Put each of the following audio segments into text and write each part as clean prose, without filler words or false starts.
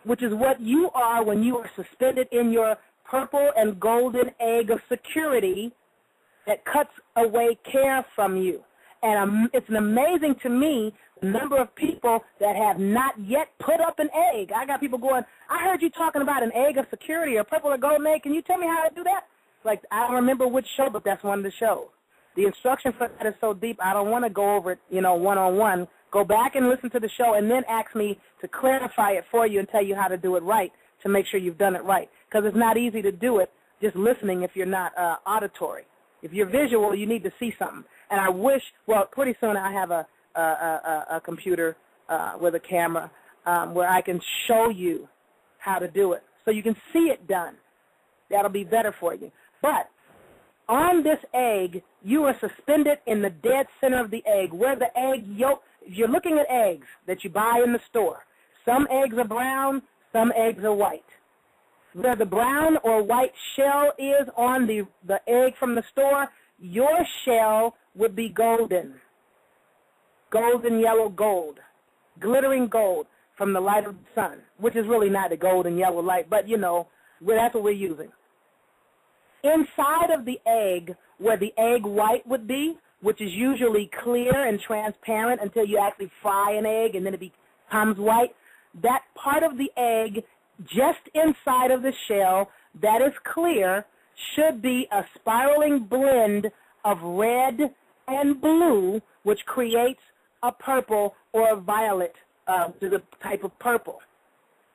which is what you are when you are suspended in your purple and golden egg of security that cuts away care from you. And it's amazing to me the number of people that have not yet put up an egg. I got people going, I heard you talking about an egg of security or purple or golden egg. Can you tell me how to do that? Like, I don't remember which show, but that's one of the shows. The instruction for that is so deep, I don't want to go over it, one-on-one. Go back and listen to the show and then ask me to clarify it for you and tell you how to do it right to make sure you've done it right. Because it's not easy to do it just listening if you're not auditory. If you're visual, you need to see something. And I wish, well, pretty soon I have a computer with a camera where I can show you how to do it so you can see it done. That'll be better for you. But on this egg, you are suspended in the dead center of the egg, where the egg yolk, if you're looking at eggs that you buy in the store, some eggs are brown, some eggs are white. Where the brown or white shell is on the egg from the store, your shell would be golden. Golden, yellow, gold. Glittering gold from the light of the sun, which is really not the golden, yellow light, but, that's what we're using. Inside of the egg, where the egg white would be, which is usually clear and transparent until you actually fry an egg and then it becomes white, that part of the egg just inside of the shell that is clear should be a spiraling blend of red and blue, which creates a purple or a violet, the type of purple.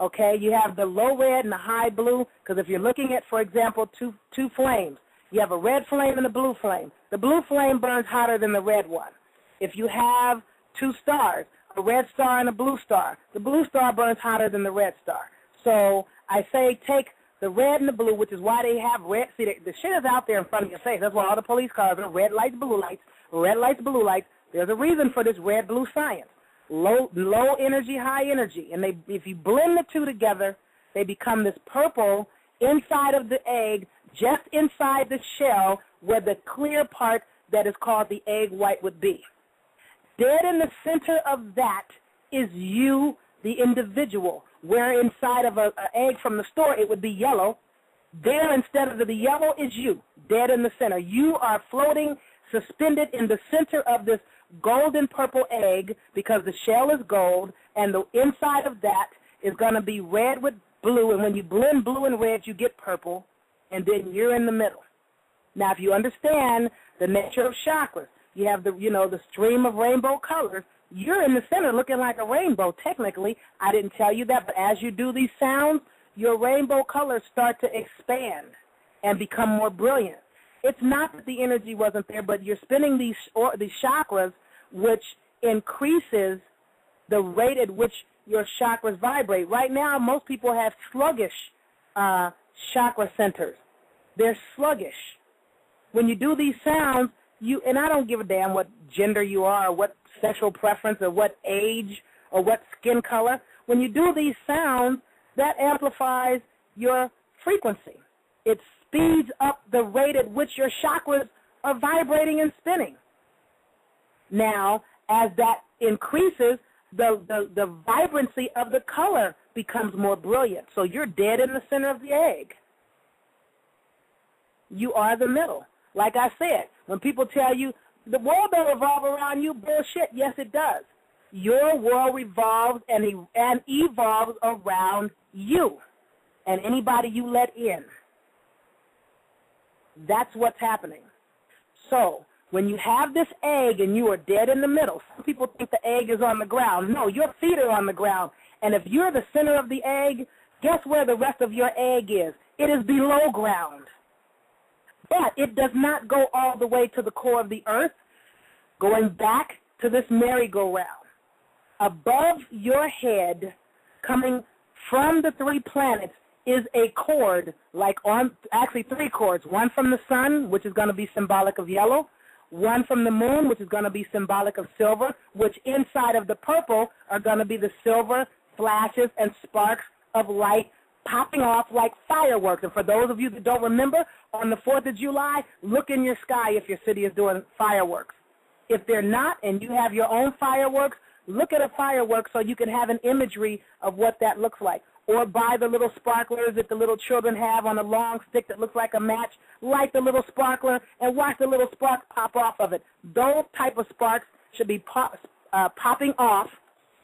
Okay, you have the low red and the high blue, because if you're looking at, for example, two flames, you have a red flame and a blue flame. The blue flame burns hotter than the red one. If you have two stars, a red star and a blue star, the blue star burns hotter than the red star. So I say take the red and the blue, which is why they have red. See, the shit is out there in front of your face. That's why all the police cars are red lights, blue lights, red lights, blue lights. There's a reason for this red-blue science. Low energy, high energy. And if you blend the two together, they become this purple inside of the egg, just inside the shell where the clear part that is called the egg white would be. Dead in the center of that is you, the individual, where inside of an egg from the store it would be yellow. There, instead of the yellow, is you, dead in the center. You are floating, suspended in the center of this golden purple egg because the shell is gold, and the inside of that is going to be red with blue, and when you blend blue and red, you get purple, and then you're in the middle. Now, if you understand the nature of chakras, you have the stream of rainbow colors. You're in the center looking like a rainbow, technically. I didn't tell you that, but as you do these sounds, your rainbow colors start to expand and become more brilliant. It's not that the energy wasn't there, but you're spinning these chakras, which increases the rate at which your chakras vibrate. Right now, most people have sluggish chakra centers. They're sluggish. When you do these sounds, and I don't give a damn what gender you are, or what sexual preference, or what age, or what skin color. When you do these sounds, that amplifies your frequency. It speeds up the rate at which your chakras are vibrating and spinning. Now, as that increases, the vibrancy of the color becomes more brilliant. So you're dead in the center of the egg. You are the middle. Like I said, when people tell you the world don't revolve around you, bullshit, yes, it does. Your world revolves and evolves around you and anybody you let in. That's what's happening. So when you have this egg and you are dead in the middle, some people think the egg is on the ground. No, your feet are on the ground. And if you're the center of the egg, guess where the rest of your egg is? It is below ground. But it does not go all the way to the core of the earth, going back to this merry-go-round. Above your head, coming from the three planets, is a cord, actually three cords, one from the sun, which is going to be symbolic of yellow, one from the moon, which is going to be symbolic of silver, which inside of the purple are going to be the silver flashes and sparks of light popping off like fireworks. And for those of you that don't remember, on the 4th of July, look in your sky if your city is doing fireworks. If they're not and you have your own fireworks, look at a firework so you can have an imagery of what that looks like. or buy the little sparklers that the little children have on a long stick that looks like a match. Light the little sparkler and watch the little spark pop off of it. Those type of sparks should be popping off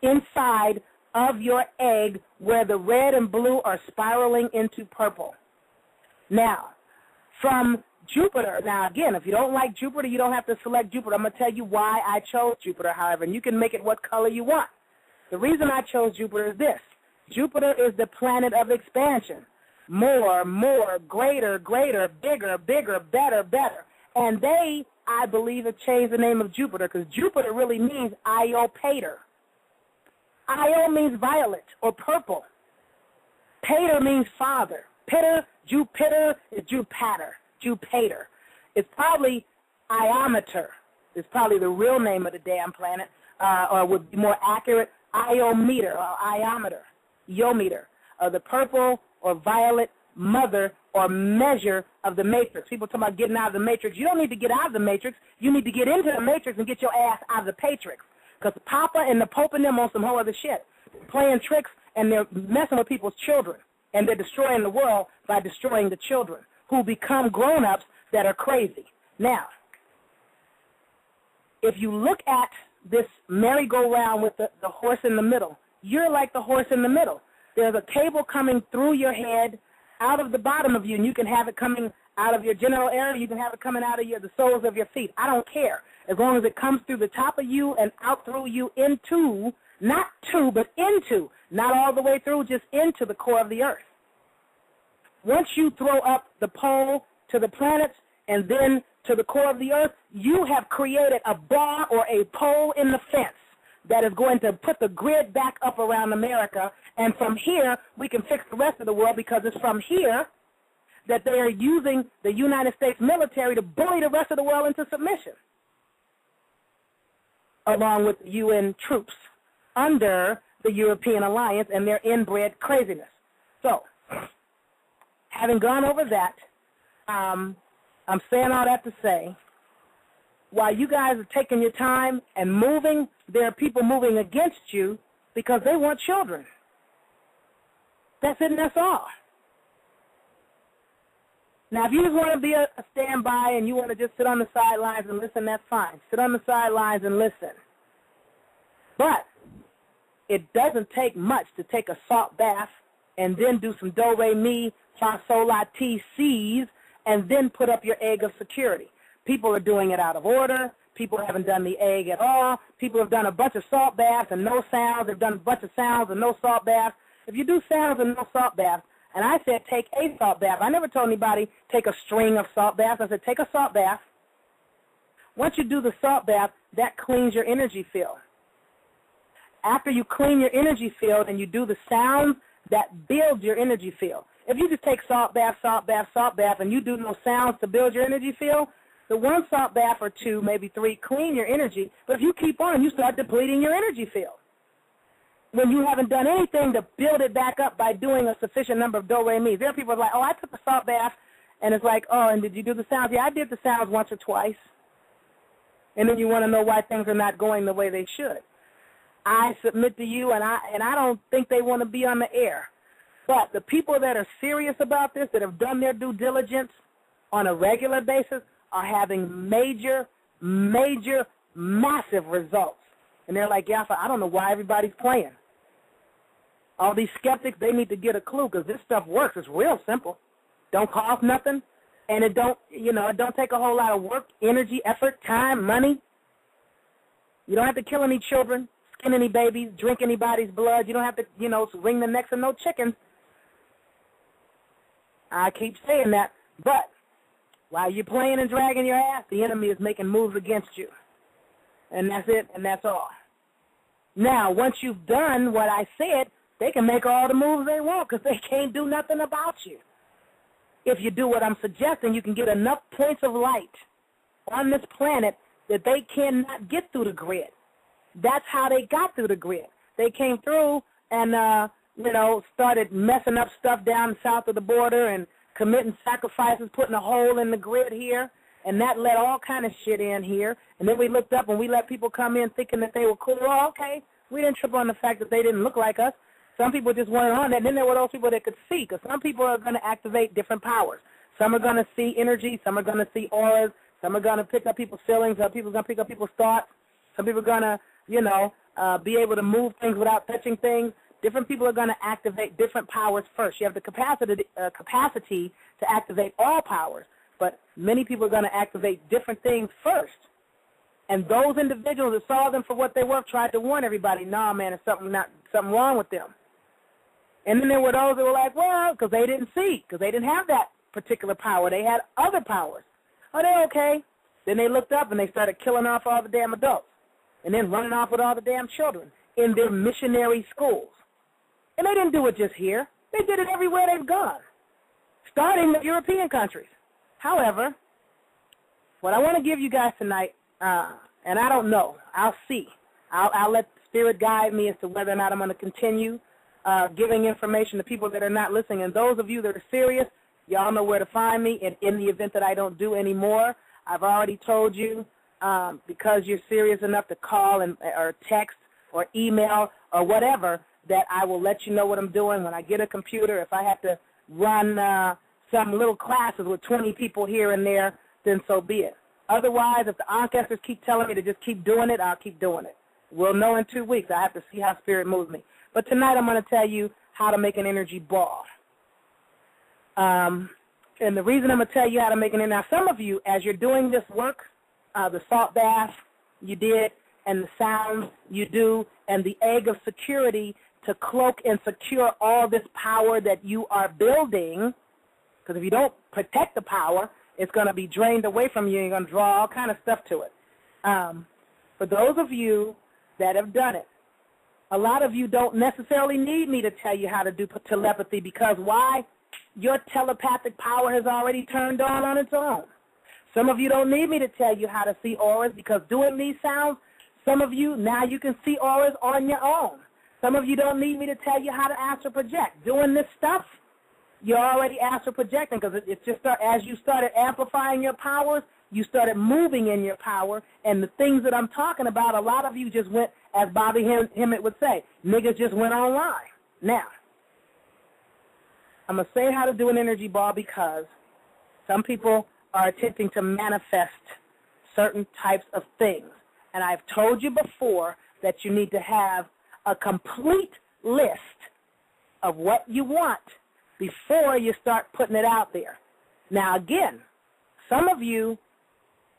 inside of your egg where the red and blue are spiraling into purple. Now, from Jupiter, now again, if you don't like Jupiter, you don't have to select Jupiter. I'm going to tell you why I chose Jupiter, however, and you can make it what color you want. The reason I chose Jupiter is this. Jupiter is the planet of expansion. More, greater, bigger, better. And they, I believe, have changed the name of Jupiter because Jupiter really means Io Pater. Io means violet or purple. Pater means father. Jupiter is Jupiter. It's probably Iometer. It's probably the real name of the damn planet, or would be more accurate, Iometer or Iometer, Iometer, the purple or violet mother or measure of the matrix. People talk about getting out of the matrix. You don't need to get out of the matrix. You need to get into the matrix and get your ass out of the matrix. Because Papa and the Pope and them on some whole other shit. They're playing tricks and they're messing with people's children. And they're destroying the world by destroying the children who become grown-ups that are crazy. Now, if you look at this merry-go-round with the horse in the middle, you're like the horse in the middle. There's a cable coming through your head out of the bottom of you, and you can have it coming out of your genital area. You can have it coming out of the soles of your feet. I don't care. As long as it comes through the top of you and out through you into, not to, but into, not all the way through, just into the core of the earth. Once you throw up the pole to the planets and then to the core of the earth, you have created a bar or a pole in the fence that is going to put the grid back up around America. And from here, we can fix the rest of the world because it's from here that they are using the United States military to bully the rest of the world into submission, along with UN troops under the European alliance and their inbred craziness. So, having gone over that, I'm saying all that to say, while you guys are taking your time and moving, there are people moving against you because they want children. That's it and that's all. Now, if you just want to be a standby and you want to just sit on the sidelines and listen, that's fine. Sit on the sidelines and listen. But it doesn't take much to take a salt bath and then do some do, re, mi, fa, sol, la, ti, si's, and then put up your egg of security. People are doing it out of order. People haven't done the egg at all. People have done a bunch of salt baths and no sounds. They've done a bunch of sounds and no salt baths. If you do sounds and no salt baths, and I said take a salt bath. I never told anybody take a string of salt baths. I said take a salt bath. Once you do the salt bath, that cleans your energy field. After you clean your energy field and you do the sounds, that builds your energy field. If you just take salt bath, and you do no sounds to build your energy field, the one salt bath or two, maybe three, clean your energy. But if you keep on, you start depleting your energy field. When you haven't done anything to build it back up by doing a sufficient number of do, re, mi's. There are people like, oh, I took a salt bath, and it's like, oh, and did you do the sounds? Yeah, I did the sounds once or twice. And then you want to know why things are not going the way they should. I submit to you, and I don't think they want to be on the air. But the people that are serious about this, that have done their due diligence on a regular basis, are having major, massive results. And they're like, Yaffa, I don't know why everybody's playing. All these skeptics, they need to get a clue because this stuff works. It's real simple. Don't cost nothing, and it don't take a whole lot of work, energy, effort, time, money. You don't have to kill any children, skin any babies, drink anybody's blood. You don't have to, wring the necks of no chickens. I keep saying that, but while you're playing and dragging your ass, the enemy is making moves against you. And that's it, and that's all. Now, once you've done what I said, they can make all the moves they want because they can't do nothing about you. If you do what I'm suggesting, you can get enough points of light on this planet that they cannot get through the grid. That's how they got through the grid. They came through and, started messing up stuff down south of the border and committing sacrifices, putting a hole in the grid here, and that let all kind of shit in here. And then we looked up and we let people come in thinking that they were cool. Oh, okay, we didn't trip on the fact that they didn't look like us. Some people just weren't on that. And then there were those people that could see, because some people are going to activate different powers. Some are going to see energy. Some are going to see auras. Some are going to pick up people's feelings. Some people are going to pick up people's thoughts. Some people are going to, be able to move things without touching things. Different people are going to activate different powers first. You have the capacity to activate all powers, but many people are going to activate different things first. And those individuals that saw them for what they were tried to warn everybody, nah, man, there's something wrong with them. And then there were those that were like, well, because they didn't see, because they didn't have that particular power. They had other powers. Oh, they're okay. Then they looked up and they started killing off all the damn adults and then running off with all the damn children in their missionary schools. And they didn't do it just here. They did it everywhere they've gone, starting with European countries. However, what I want to give you guys tonight, and I don't know, I'll see. I'll let Spirit guide me as to whether or not I'm going to continue giving information to people that are not listening. And those of you that are serious, y'all know where to find me. And in the event that I don't do any more, I've already told you, because you're serious enough to call or text or email or whatever, that I will let you know what I'm doing when I get a computer. If I have to run some little classes with 20 people here and there, then so be it. Otherwise, if the ancestors keep telling me to just keep doing it, I'll keep doing it. We'll know in 2 weeks. I have to see how Spirit moves me. But tonight I'm going to tell you how to make an energy ball. And the reason I'm going to tell you how to make it, now some of you, as you're doing this work, the salt bath you did, and the sounds you do, and the egg of security to cloak and secure all this power that you are building, because if you don't protect the power, it's going to be drained away from you, and you're going to draw all kind of stuff to it. For those of you that have done it, a lot of you don't necessarily need me to tell you how to do telepathy, because why? Your telepathic power has already turned on its own. Some of you don't need me to tell you how to see auras, because doing these sounds, some of you, now you can see auras on your own. Some of you don't need me to tell you how to astral project. Doing this stuff, you're already astral projecting, because it's just as you started amplifying your powers, you started moving in your power, and the things that I'm talking about, a lot of you just went, as Bobby Hemmett would say, niggas just went online. Now, I'm going to say how to do an energy ball, because some people are attempting to manifest certain types of things. And I've told you before that you need to have a complete list of what you want before you start putting it out there. Now, again, some of you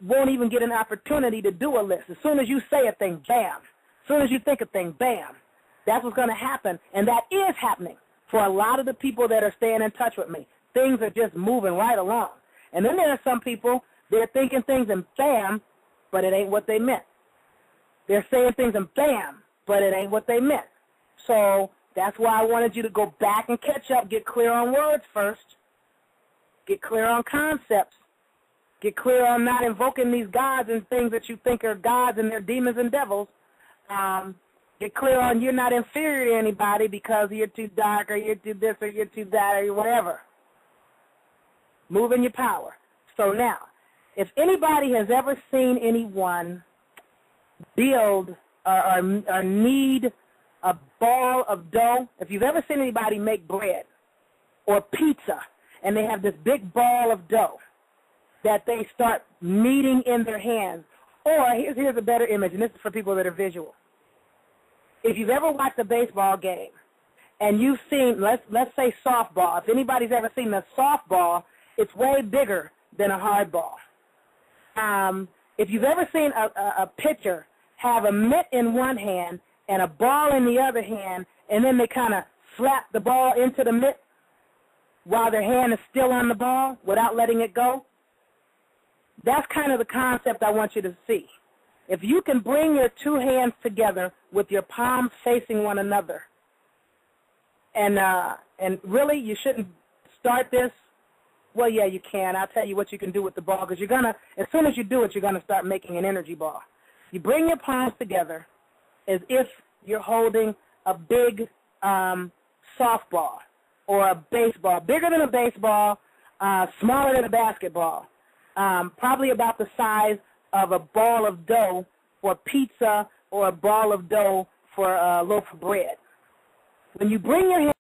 won't even get an opportunity to do a list. As soon as you say a thing, bam. As soon as you think a thing, bam. That's what's going to happen, and that is happening for a lot of the people that are staying in touch with me. Things are just moving right along. And then there are some people, they're thinking things and bam, but it ain't what they meant. They're saying things and bam, but it ain't what they meant. So that's why I wanted you to go back and catch up, get clear on words first, get clear on concepts, get clear on not invoking these gods and things that you think are gods and they're demons and devils. Get clear on you're not inferior to anybody because you're too dark or you're too this or you're too that or whatever. Move in your power. So now, if anybody has ever seen anyone build or knead a ball of dough, if you've ever seen anybody make bread or pizza and they have this big ball of dough that they start kneading in their hands, or here's a better image, and this is for people that are visual. If you've ever watched a baseball game and you've seen, let's say softball, if anybody's ever seen a softball, it's way bigger than a hard ball. If you've ever seen a pitcher have a mitt in one hand and a ball in the other hand, and then they kind of slap the ball into the mitt while their hand is still on the ball without letting it go, that's kind of the concept I want you to see. If you can bring your two hands together with your palms facing one another, and really you shouldn't start this. Well, yeah, you can. I'll tell you what you can do with the ball, because you're going to, as soon as you do it, you're going to start making an energy ball. You bring your palms together as if you're holding a big softball or a baseball, bigger than a baseball, smaller than a basketball, probably about the size of a ball of dough for pizza or a ball of dough for a loaf of bread. When you bring your hand